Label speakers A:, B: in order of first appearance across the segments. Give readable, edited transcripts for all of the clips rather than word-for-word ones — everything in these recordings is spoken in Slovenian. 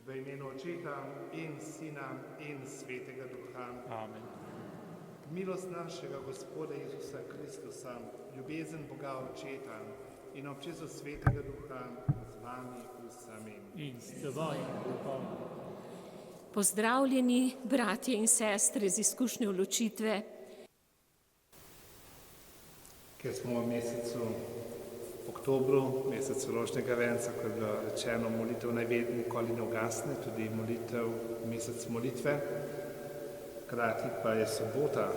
A: V imenu Očeta in Sina in Svetega Duha.
B: Amen.
A: Milost našega Gospoda Jezusa Kristusa, ljubezen Boga Očeta in občestvo Svetega Duha z vami vsemi.
B: In s tvojim duhom.
C: Pozdravljeni, bratje in sestre z izkušnje ločitve.
A: Ker smo v mesecu oktobru, mesecu rožnega venca, ko je bilo rečeno, molitev naj nikoli ne ugasne, tudi molitev, mesec molitve. Hkrati pa je sobota,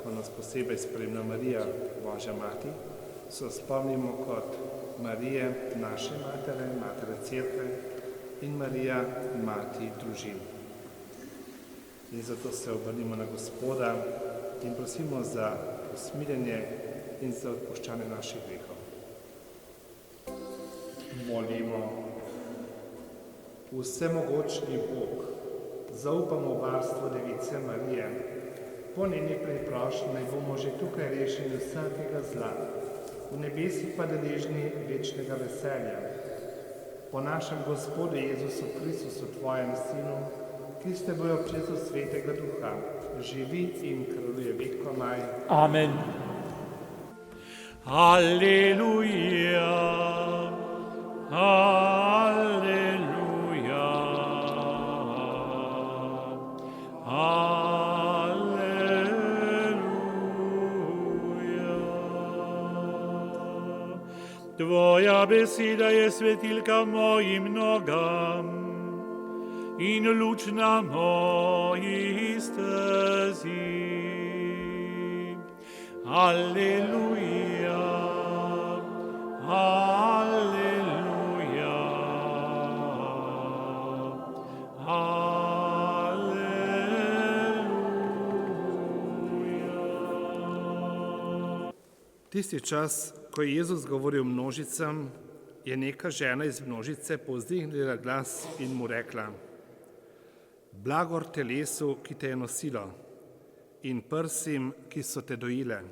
A: ko nas posebej spremlja Marija, Božja mati, se spomnimo kot Marije, naše matere, matere Cerkve in Marija, mati družin. In zato se obrnimo na Gospoda in prosimo za usmiljenje in za odpuščanje naših grehov. Molimo. Vsemogočni Bog, zaupamo v varstvo Device Marije. Po njeni preprošnji naj bomo že tukaj rešeni vsakega zla, v nebesih pa deležni večnega veselja. Po našem Gospodu Jezusu Kristusu, tvojem Sinu, ki s teboj občestvo Svetega Duha, živi in kraljuje vekomaj.
B: Amen. Alleluja, alleluja, alleluja. Tvoja beseda je svetilka mojim nogam in luč na moji stezi. Alleluja, alleluja, alleluja.
A: Tisti čas, ko je Jezus govoril množicam, je neka žena iz množice povzdignila glas in mu rekla: Blagor telesu, ki te je nosilo, in prsim, ki so te dojile.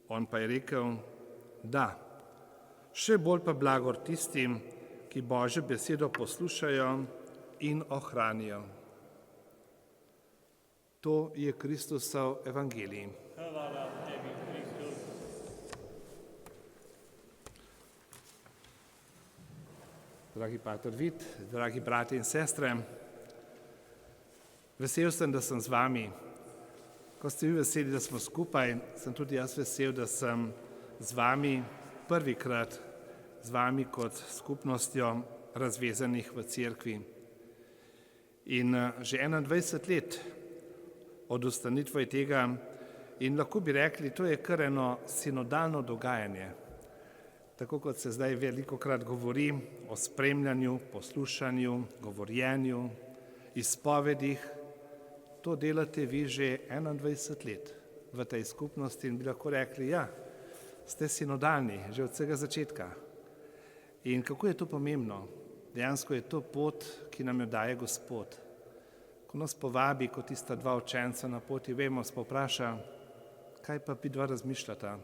A: On pa je rekel: Da, še bolj pa blagor tistim, ki Božjo besedo poslušajo in ohranijo. To je Kristusov evangelij.
B: Hvala tebi, Kristus.
A: Dragi pater Vid, dragi bratje in sestre, vesel sem, da sem z vami. Ko ste vi veseli, da smo skupaj, sem tudi jaz vesel, da sem z vami prvikrat, z vami kot skupnostjo razvezanih v cerkvi. In že 21 let od ustanovitve tega, in lahko bi rekli, to je kar eno sinodalno dogajanje. Tako kot se zdaj velikokrat govori o spremljanju, poslušanju, govorjenju, izpovedih, to delate vi že 21 let v tej skupnosti in bi lahko rekli, ja, ste sinodalni že od vsega začetka. In kako je to pomembno? Dejansko je to pot, ki nam jo daje Gospod. Ko nas povabi, kot tista dva učenca na poti, vemo, se povpraša, kaj pa bi dva razmišljata?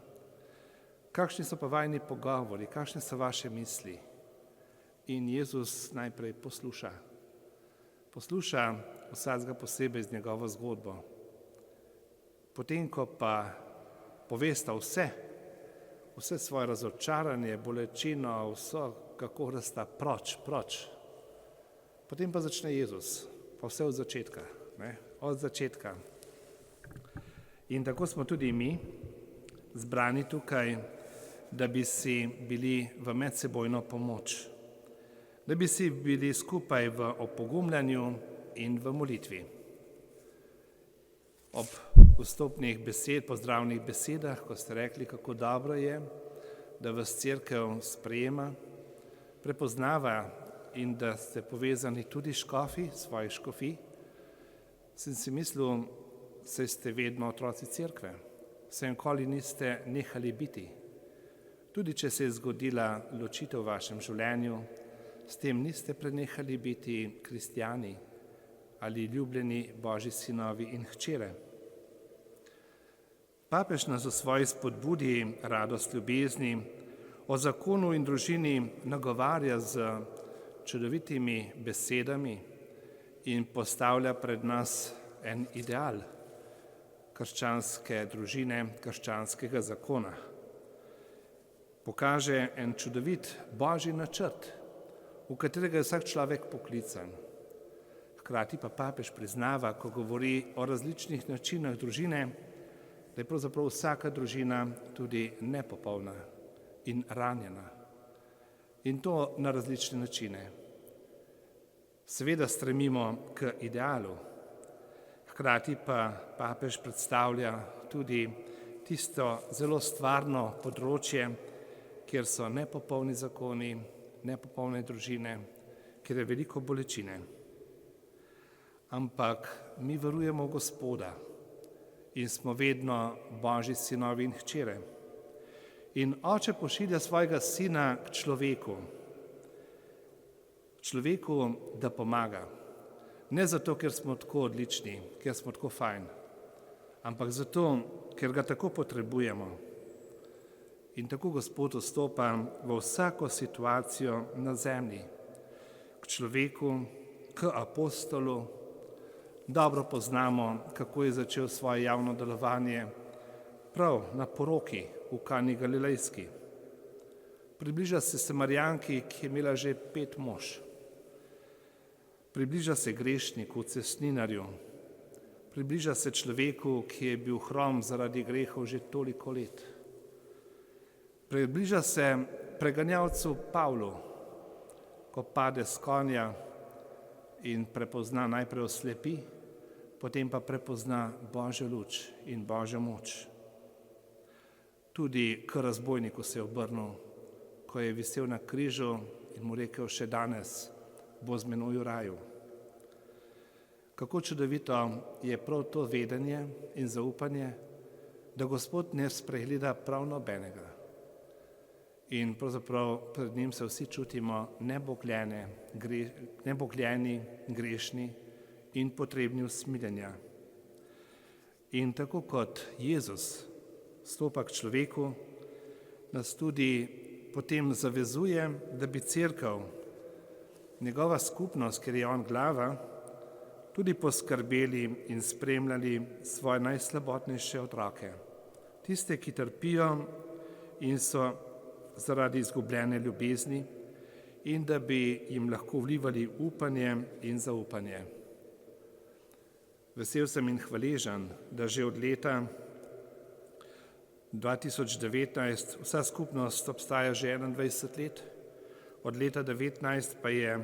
A: Kakšni so pa vajni pogovori, kakšne so vaše misli? In Jezus najprej posluša. Posluša vsakega posebej z njegovo zgodbo. Potem, ko pa povesta vse svoje razočaranje, bolečino, vso, kako rasta proč. Potem pa začne Jezus, pa vse od začetka, od začetka. In tako smo tudi mi zbrani tukaj, da bi si bili v medsebojno pomoč, da bi si bili skupaj v opogumljanju in v molitvi. Ob vstopnih besed, pozdravnih besedah, ko ste rekli, kako dobro je, da vas cerkev sprejema, prepoznava in da ste povezani tudi škofi, svojih škofij, sem si mislil, saj ste vedno otroci cerkve, saj nikoli niste nehali biti. Tudi če se je zgodila ločitev v vašem življenju, s tem niste prenehali biti kristjani ali ljubljeni Božji sinovi in hčere. Papež nas v svoji spodbudi radost ljubezni o zakonu in družini nagovarja z čudovitimi besedami in postavlja pred nas en ideal krščanske družine, krščanskega zakona. Pokaže en čudovit božji načrt, v katerega je vsak človek poklican. Hkrati pa papež priznava, ko govori o različnih načinah družine, da je pravzaprav vsaka družina tudi nepopolna in ranjena. In to na različne načine. Seveda stremimo k idealu, hkrati pa papež predstavlja tudi tisto zelo stvarno področje, kjer so nepopolni zakoni, nepopolne družine, kjer je veliko bolečine. Ampak mi verujemo v Gospoda in smo vedno Božji sinovi in hčere. In oče pošilja svojega sina k človeku, da pomaga. Ne zato, ker smo tako odlični, ker smo tako fajn, ampak zato, ker ga tako potrebujemo. In tako Gospod vstopa v vsako situacijo na zemlji, k človeku, k apostolu. Dobro poznamo, kako je začel svoje javno delovanje prav na poroki v Kani Galilejski. Približa se Samarijanki, ki je imela že 5 mož. Približa se grešniku, cestninarju. Približa se človeku, ki je bil hrom zaradi grehov že toliko let. Približa se preganjalcu Pavlu, ko pade s konja in prepozna, najprej oslepi, potem pa prepozna Božjo luč in Božjo moč. Tudi k razbojniku se je obrnil, ko je visel na križu in mu rekel, še danes bo z menoj v raju. Kako čudovito je prav to vedenje in zaupanje, da Gospod ne spregleda prav nobenega. In pravzaprav pred njim se vsi čutimo nebogljeni, grešni in potrebni usmiljenja. In tako kot Jezus stopa k človeku, nas tudi potem zavezuje, da bi cerkev, njegova skupnost, ker je on glava, tudi poskrbeli in spremljali svoje najslabotnejše otroke. Tiste, ki trpijo in so zaradi izgubljene ljubezni, in da bi jim lahko vlivali upanje in zaupanje. Vesel sem in hvaležen, da že od leta 2019 vsa skupnost obstaja že 21 let, od leta 2019 pa je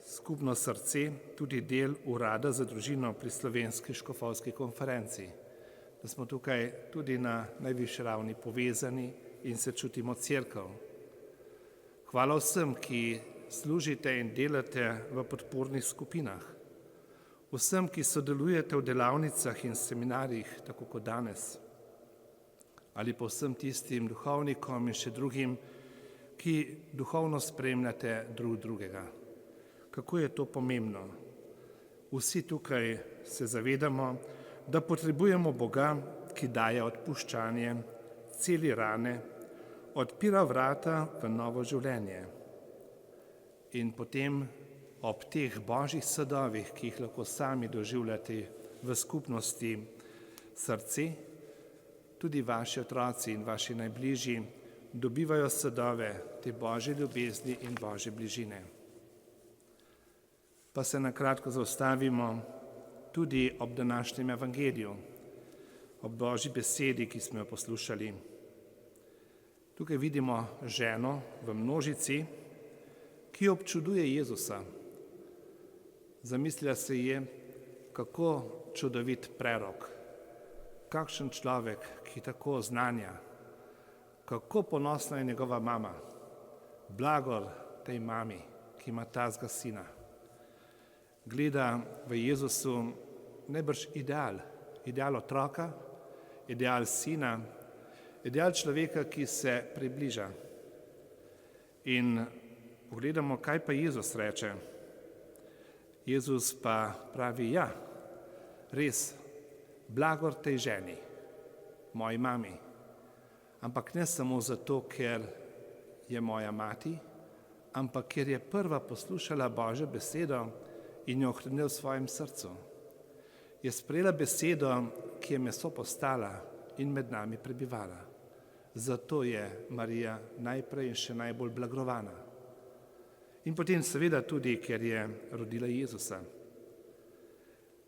A: skupnost Srce tudi del urada za družino pri Slovenski škofovski konferenci, da smo tukaj tudi na najvišji ravni povezani in se čutimo cerkev. Hvala vsem, ki služite in delate v podpornih skupinah, vsem, ki sodelujete v delavnicah in seminarjih, tako kot danes, ali pa vsem tistim duhovnikom in še drugim, ki duhovno spremljate drugega. Kako je to pomembno? Vsi tukaj se zavedamo, da potrebujemo Boga, ki daje odpuščanje, celi rane, odpira vrata v novo življenje. In potem ob teh božjih sadovih, ki jih lahko sami doživljate v skupnosti Srce, tudi vaši otroci in vaši najbližji dobivajo sadove te božje ljubezni in božje bližine. Pa se na kratko zaustavimo tudi ob današnjem evangeliju, ob božji besedi, ki smo jo poslušali. Tukaj vidimo ženo v množici, ki občuduje Jezusa. Zamislila se je, kako čudovit prerok, kakšen človek, ki tako znanja, kako ponosna je njegova mama, blagor tej mami, ki ima tazga sina. Gleda v Jezusu najbrž ideal otroka, ideal sina, ideal človeka, ki se približa. In pogledamo, kaj pa Jezus reče. Jezus pa pravi, ja, res, blagor tej ženi, moji mami, ampak ne samo zato, ker je moja mati, ampak ker je prva poslušala Božjo besedo in jo ohranila v svojem srcu. Je sprejela besedo, ki je meso postala in med nami prebivala. Zato je Marija najprej in še najbolj blagrovana. In potem seveda tudi, ker je rodila Jezusa.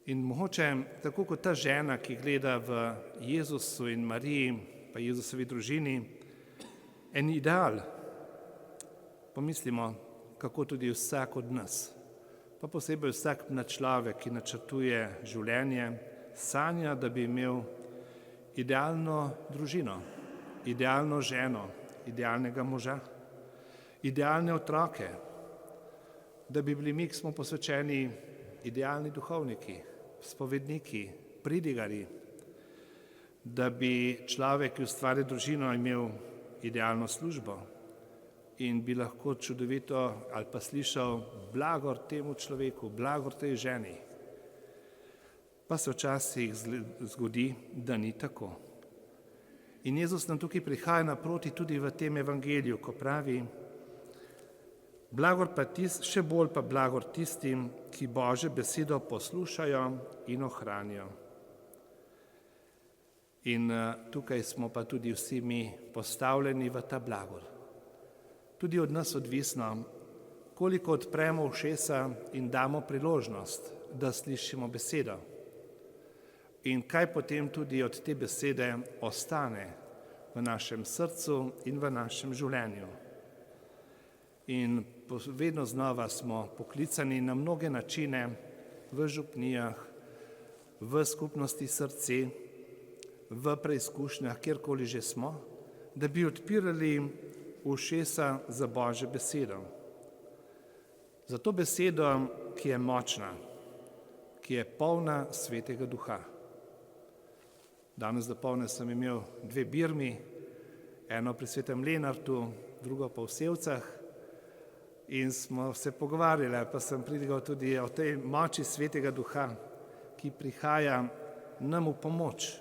A: In mogoče, tako kot ta žena, ki gleda v Jezusu in Mariji, pa Jezusovi družini, en ideal, pomislimo, kako tudi vsak od nas, pa posebej vsak mlad človek, ki načrtuje življenje, sanja, da bi imel idealno družino, idealno ženo, idealnega moža, idealne otroke, da bi bili mi, ki smo posvečeni, idealni duhovniki, spovedniki, pridigari, da bi človek, ki ustvari družino, imel idealno službo in bi lahko čudovito ali pa slišal blagor temu človeku, blagor tej ženi. Pa se včasih zgodi, da ni tako. In Jezus nam tukaj prihaja naproti tudi v tem evangeliju, ko pravi, blagor pa še bolj pa blagor tistim, ki Božjo besedo poslušajo in ohranijo. In tukaj smo pa tudi vsi mi postavljeni v ta blagor. Tudi od nas odvisno, koliko odpremo ušesa in damo priložnost, da slišimo besedo. In kaj potem tudi od te besede ostane v našem srcu in v našem življenju. In vedno znova smo poklicani na mnoge načine v župnijah, v skupnosti srci, v preizkušnjah, kjerkoli že smo, da bi odpirali ušesa za Božjo besedo. Za to besedo, ki je močna, ki je polna Svetega Duha. Danes dopoldne sem imel 2 birmi, eno pri Svetem Lenartu, drugo pa v Sevcah, in smo se pogovarjali, pa sem pridigal tudi o tej moči Svetega Duha, ki prihaja nam v pomoč,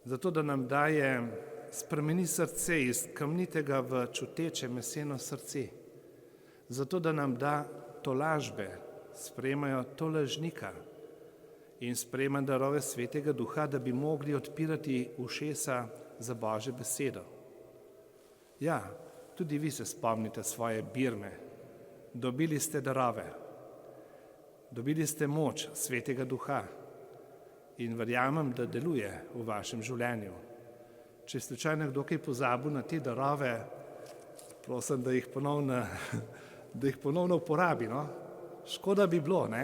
A: zato da nam daje spremeni srce iz kamnitega v čuteče meseno srce, zato da nam da tolažbe, sprejemajo tolažnika in sprejema darove Svetega Duha, da bi mogli odpirati ušesa za Božjo besedo. Ja, tudi vi se spomnite svoje birme, dobili ste darove, dobili ste moč Svetega Duha in verjamem, da deluje v vašem življenju. Če slučajno kdo kaj pozabil na te darove, prosim, da jih ponovno uporabi. No? Škoda bi bilo, ne?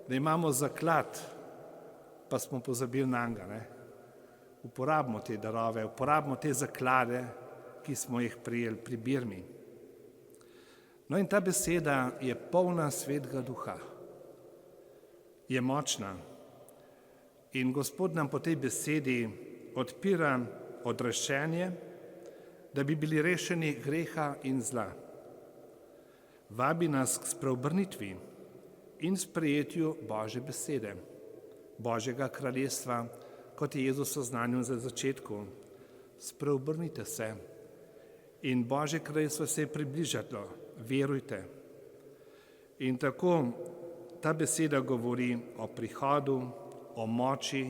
A: Da imamo zaklad, pa smo pozabili nanj. Uporabimo te darove, uporabimo te zaklade, ki smo jih prijeli pri birmi. No in ta beseda je polna Svetega Duha, je močna in Gospod nam po tej besedi odpira odrešenje, da bi bili rešeni greha in zla. Vabi nas k spreobrnitvi in sprejetju Božje besede, Božjega kraljestva, kot je Jezus oznanil za začetku. Spreobrnite se in Božje kraljestvo se je približalo, verujte. In tako ta beseda govori o prihodu, o moči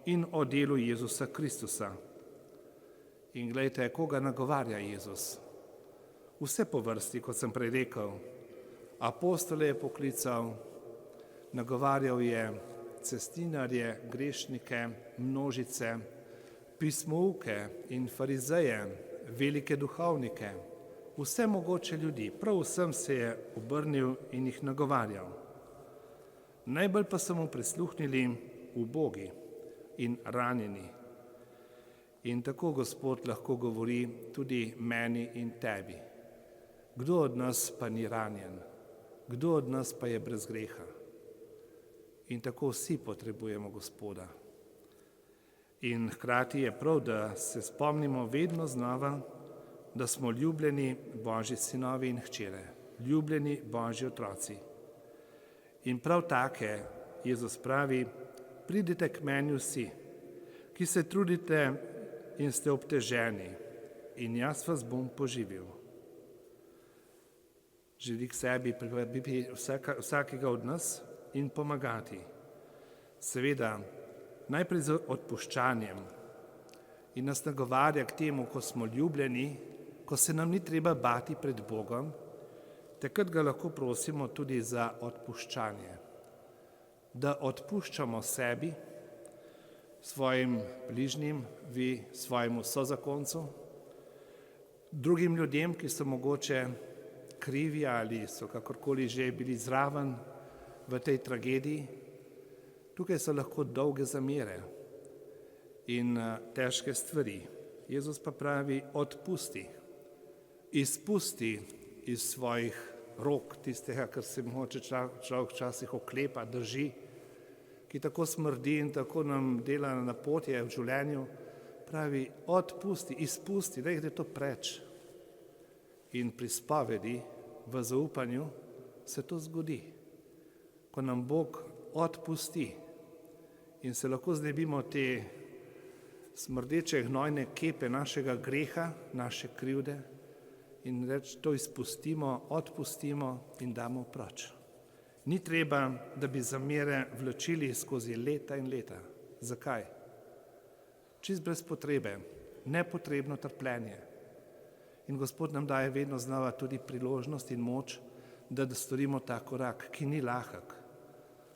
A: in o delu Jezusa Kristusa. In glejte, koga nagovarja Jezus. Vse po vrsti, kot sem prej rekel. Apostole je poklical, nagovarjal je cestinarje, grešnike, množice, pismouke in farizeje, velike duhovnike, vse mogoče ljudi. Prav vsem se je obrnil in jih nagovarjal. Najbolj pa so mu prisluhnili ubogi in ranjeni. In tako Gospod lahko govori tudi meni in tebi. Kdo od nas pa ni ranjen? Kdo od nas pa je brez greha? In tako vsi potrebujemo Gospoda. In hkrati je prav, da se spomnimo vedno znova, da smo ljubljeni Božji sinovi in hčere, ljubljeni Božji otroci. In prav take, Jezus pravi, pridite k meni vsi, ki se trudite in ste obteženi, in jaz vas bom poživil. želi k sebi privabiti vsakega od nas in pomagati. Seveda, najprej z odpuščanjem in nas nagovarja k temu, ko smo ljubljeni, ko se nam ni treba bati pred Bogom, takrat ga lahko prosimo tudi za odpuščanje. Da odpuščamo sebi, svojim bližnjim, vi svojemu sozakoncu, drugim ljudem, ki so mogoče krivi ali so kakorkoli že bili zraven v tej tragediji. Tukaj so lahko dolge zamere in težke stvari. Jezus pa pravi, odpusti, izpusti iz svojih rok tistega, kar se mogoče človek včasih oklepa, drži, ki tako smrdi in tako nam dela napotje v življenju, pravi, odpusti, izpusti, da je to preč. In pri spovedi, v zaupanju, se to zgodi. Ko nam Bog odpusti in se lahko znebimo te smrdeče gnojne kepe našega greha, naše krivde in to izpustimo, odpustimo in damo proč. Ni treba, da bi zamere vlačili skozi leta in leta. Zakaj? Čist brez potrebe, nepotrebno trpljenje. In Gospod nam daje vedno znova tudi priložnost in moč, da storimo ta korak, ki ni lahek.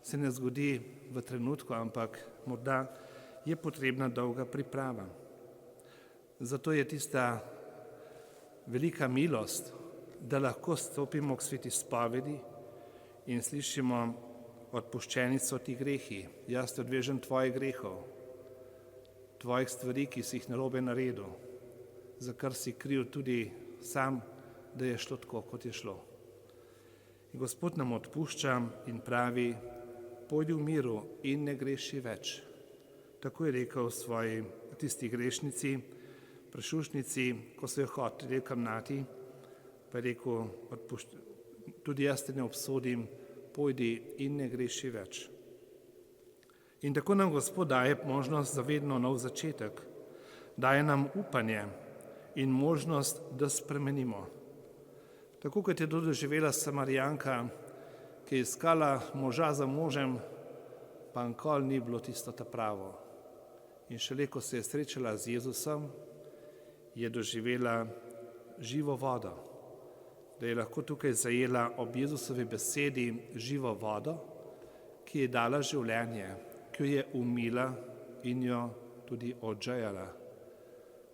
A: Se ne zgodi v trenutku, ampak morda je potrebna dolga priprava. Zato je tista velika milost, da lahko stopimo k sveti spovedi in slišimo odpuščeni so ti grehi, jaz te odvežem tvojih grehov, tvojih stvari, ki si jih narobe naredil, za kar si kriv tudi sam, da je šlo tako, kot je šlo. In Gospod nam odpušča in pravi, pojdi v miru in ne greši več. Tako je rekel svoji tisti grešnici, prešušnici, ko so jo hoteli kamnati, pa je rekel, tudi jaz te ne obsodim, pojdi in ne greši več. In tako nam Gospod daje možnost za vedno nov začetek, daje nam upanje in možnost, da spremenimo. Tako kot je to doživela Samarijanka, ki je iskala moža za možem, pa nikoli ni bilo tisto ta pravo. In šele, ko se je srečala z Jezusom, je doživela živo vodo, da je lahko tukaj zajela ob Jezusovi besedi živo vodo, ki je dala življenje, ki jo je umila in jo tudi odžejala.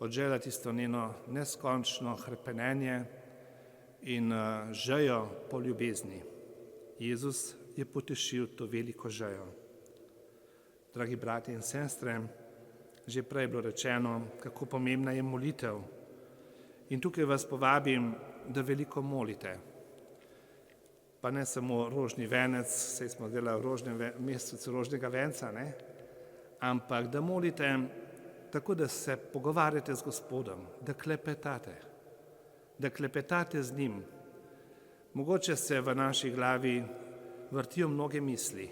A: Odžejala tisto njeno neskončno hrepenenje in žejo po ljubezni. Jezus je potešil to veliko žejo. Dragi bratje in sestre, že prej je bilo rečeno, kako pomembna je molitev. In tukaj vas povabim, da veliko molite. Pa ne samo rožni venec, saj smo delali v mesecu rožnega venca, ne? Ampak da molite tako, da se pogovarjate z Gospodom, da klepetate z njim. Mogoče se v naši glavi vrtijo mnoge misli,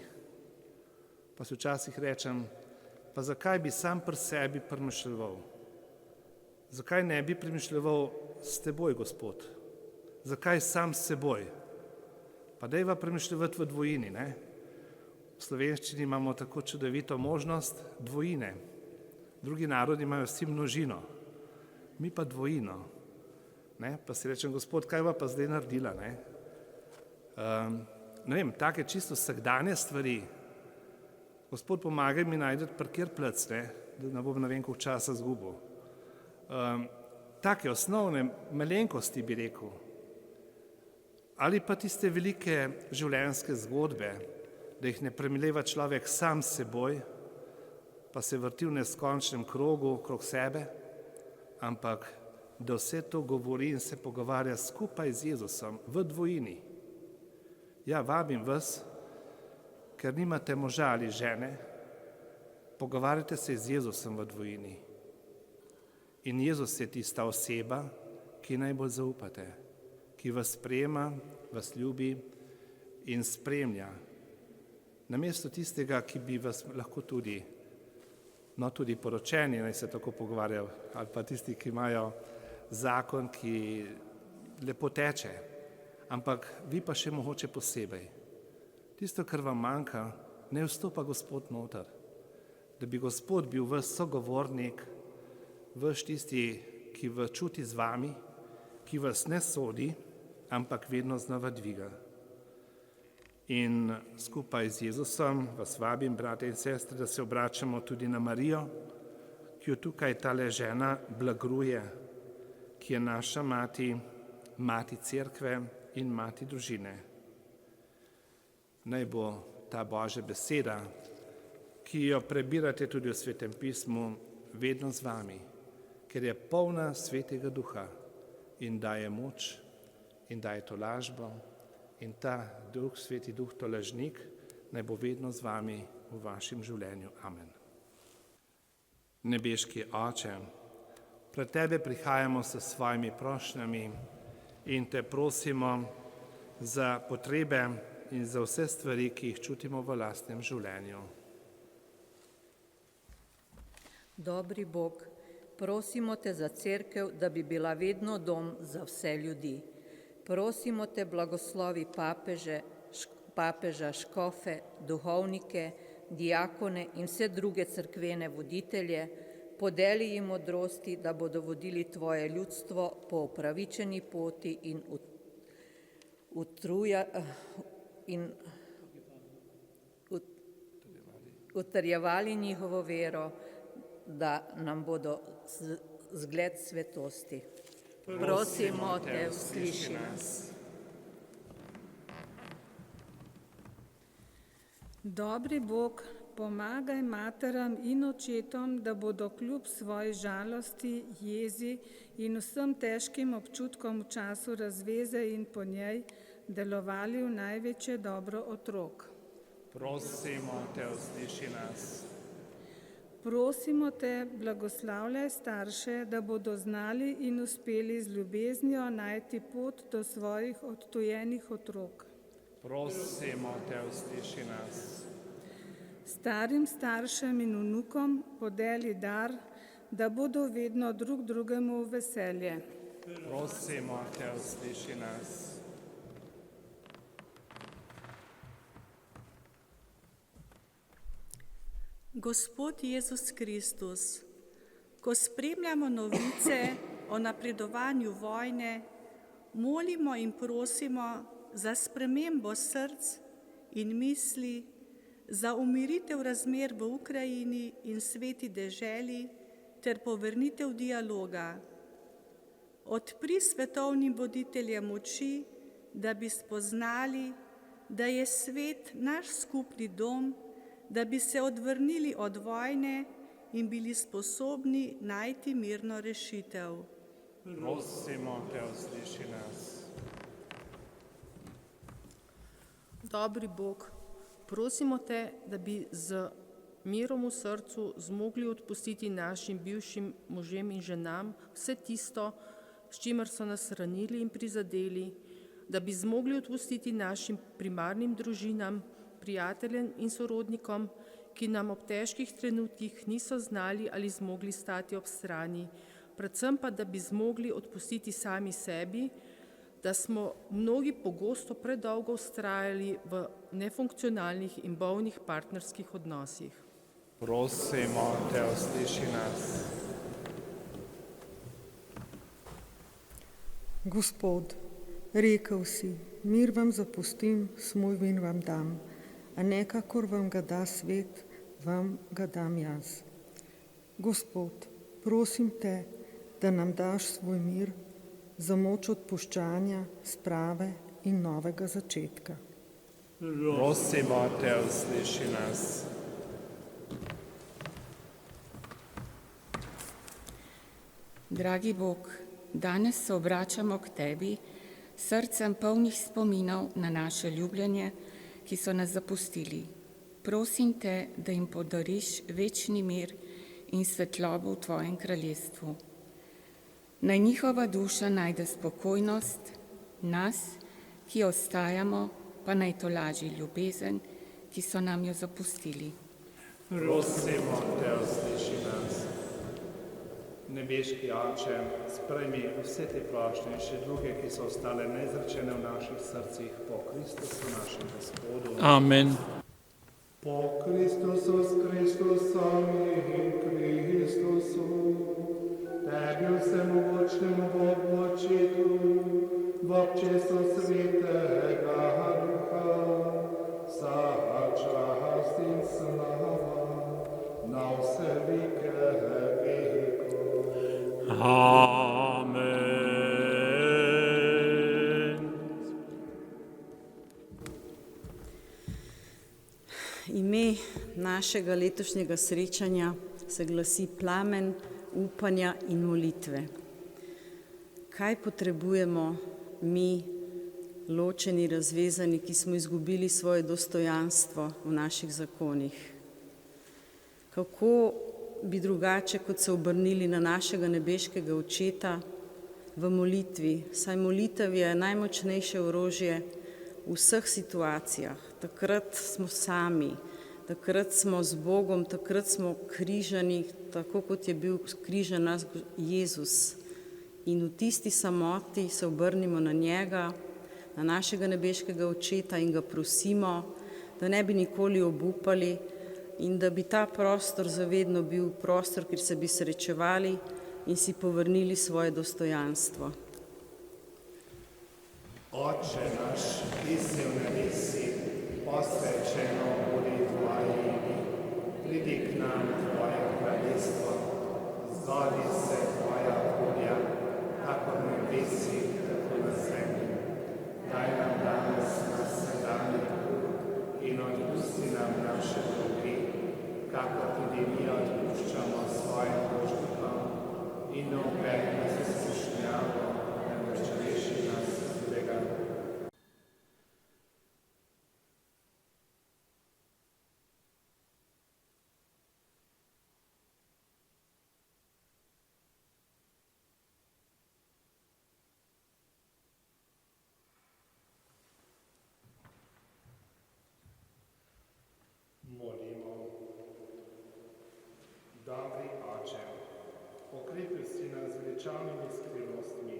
A: pa se včasih rečem, pa zakaj bi sam pri sebi premišljeval? Zakaj ne bi premišljeval s teboj, Gospod? Zakaj sam s seboj? Pa dajva premišljevati v dvojini, ne? V slovenščini imamo tako čudovito možnost dvojine. Drugi narodi imajo vsi množino, mi pa dvojino. Ne? Pa si rečem, Gospod, kaj pa zdaj naredila? Ne? Ne vem, take čisto vsakdanje stvari. Gospod, pomagaj mi najti parkir plac, ne? Da ne bom ne vem koliko časa zgubil. Take osnovne malenkosti bi rekel. Ali pa tiste velike življenjske zgodbe, da jih ne premileva človek sam s seboj, pa se vrti v neskončnem krogu okrog sebe, ampak da vse to govori in se pogovarja skupaj z Jezusom v dvojini. Ja, vabim vas, ker nimate moža ali žene, pogovarjate se z Jezusom v dvojini. In Jezus je tista oseba, ki najbolj zaupate, ki vas sprejema, vas ljubi in spremlja. Namesto tistega, ki bi vas lahko tudi poročeni, naj se tako pogovarjajo, ali pa tisti, ki imajo zakon, ki lepo teče. ampak vi pa še mogoče posebej. Tisto, kar vam manjka, ne vstopa Gospod noter. Da bi Gospod bil vaš sogovornik, vaš tisti, ki vas čuti z vami, ki vas ne sodi, ampak vedno znova dviga. In skupaj z Jezusom vas vabim, brate in sestre, da se obračamo tudi na Marijo, ki jo tukaj tale žena blagruje, ki je naša mati, mati cerkve in mati družine. Naj bo ta Božja beseda, ki jo prebirate tudi v Svetem pismu, vedno z vami, ker je polna Svetega Duha in daje moč in daje tolažbo in ta Duh, Sveti Duh, tolažnik, naj bo vedno z vami v vašem življenju. Amen. Nebeški Oče, pred Tebe prihajamo s svojimi prošnjami in Te prosimo za potrebe in za vse stvari, ki jih čutimo v lastnem življenju.
D: Dobri Bog, prosimo Te za cerkev, da bi bila vedno dom za vse ljudi. Prosimo Te, blagoslovi papeža, škofe, duhovnike, diakone in vse druge cerkvene voditelje, podeli jim modrosti, da bodo vodili Tvoje ljudstvo po upravičeni poti in utrjevali njihovo vero, da nam bodo zgled svetosti. Prosimo Te, usliši nas.
E: Dobri Bog, pomagaj materam in očetom, da bodo kljub svoji žalosti, jezi in vsem težkim občutkom v času razveze in po njej delovali v največje dobro otrok.
A: Prosimo Te, usliši nas.
E: Prosimo Te, blagoslavljaj starše, da bodo znali in uspeli z ljubeznijo najti pot do svojih odtujenih otrok.
A: Prosimo Te, usliši nas.
E: Starim staršem in vnukom podeli dar, da bodo vedno drug drugemu v veselje.
A: Prosimo Te, usliši nas.
F: Gospod Jezus Kristus, ko spremljamo novice o napredovanju vojne, molimo in prosimo za spremembo src in misli, za umiritev razmer v Ukrajini in sveti deželi ter povrnitev dialoga. Odpri svetovnim voditeljem oči, da bi spoznali, da je svet naš skupni dom, da bi se odvrnili od vojne in bili sposobni najti mirno rešitev.
A: Prosimo Te, usliši nas.
G: Dobri Bog, prosimo Te, da bi z mirom v srcu zmogli odpustiti našim bivšim možem in ženam vse tisto, s čimer so nas ranili in prizadeli, da bi zmogli odpustiti našim primarnim družinam, prijateljem in sorodnikom, ki nam ob težkih trenutkih niso znali ali zmogli stati ob strani, predvsem pa, da bi zmogli odpustiti sami sebi, da smo mnogi pogosto predolgo vztrajali v nefunkcionalnih in bolnih partnerskih odnosih.
A: Prosimo Te, usliši nas.
H: Gospod, rekel si, mir vam zapustim, svoj mir vam dam, a ne kakor vam ga da svet, vam ga dam jaz. Gospod, prosim Te, da nam daš svoj mir za moč odpuščanja, sprave in novega začetka.
A: Prosimo Te, usliši nas.
I: Dragi Bog, danes se obračamo k Tebi, srcem polnih spominov na naše ljubljene, ki so nas zapustili. Prosim Te, da jim podariš večni mir in svetlobo v Tvojem kraljestvu. Naj njihova duša najde spokojnost, nas, ki ostajamo, pa naj tolaži ljubezen, ki so nam jo zapustili.
A: Prosimo Te, usliši nas. Nebeški Oče, sprejmi vse te prošnje in še druge, ki so ostale neizrečene v naših srcih po Kristusu našem Gospodu.
B: Amen.
A: Po Kristusu, s Kristusom in Kristusu, Tebi vsemogočnemu Bogu Očetu, v občestvu Svetega Duha, vsa čast in slava na vse veke vekov.
B: Amen.
J: Ime našega letošnjega srečanja se glasi Plamen upanja in molitve. Kaj potrebujemo mi, ločeni, razvezani, ki smo izgubili svoje dostojanstvo v naših zakonih? Kako bi drugače, kot se obrnili na našega nebeškega Očeta v molitvi, saj molitev je najmočnejše orožje v vseh situacijah. Takrat smo sami, takrat smo z Bogom, takrat smo križani, tako kot je bil križan nas Jezus. In v tisti samoti se obrnimo na njega, na našega nebeškega Očeta in ga prosimo, da ne bi nikoli obupali in da bi ta prostor zavedno bil prostor, kjer se bi srečevali in si povrnili svoje dostojanstvo.
A: Oče naš, ki si v nebesi, posvečeno bodi tvoje ime, pridi k nam tvoje kraljestvo, zgodi se tvoja volja, tako v nebesi, tako na zemlji. Daj nam danes naš vsakdanji kruh in odpusti nam naše dolge, kakor tudi mi odpuščamo svojim dolžnikom, in ne uvedi nas v skušnjavo, temveč reši nas zlega. Molimo. Dobri Oče, okrepil si nas z veličavnimi skrivnostmi,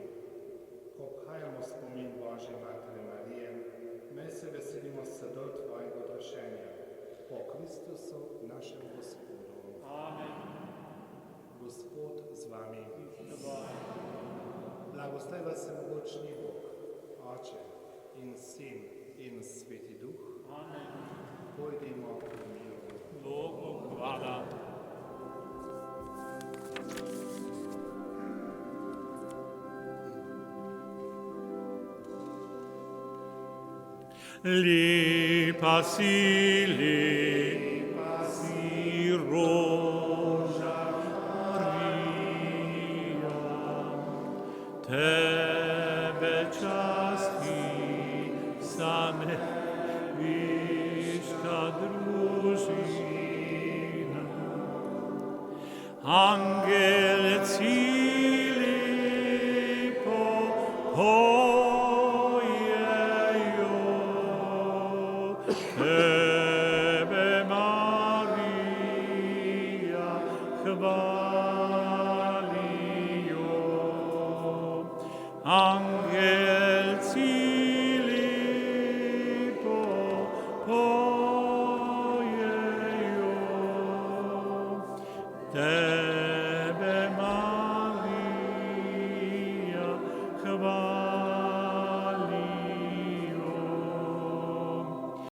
A: ko obhajamo spomin Božje Matere Marije, me se veselimo sadov tvojega odrešenja, po Kristusu našem Gospodu.
B: Amen.
A: Gospod z vami. Blagostaj vas vsemogočni Bog, Oče in Sin in Sveti Duh.
B: Amen.
A: Pojdimo v miru.
B: Bogu hvala. Lepa si, roža Marija, tebe časti same viška družina. Angel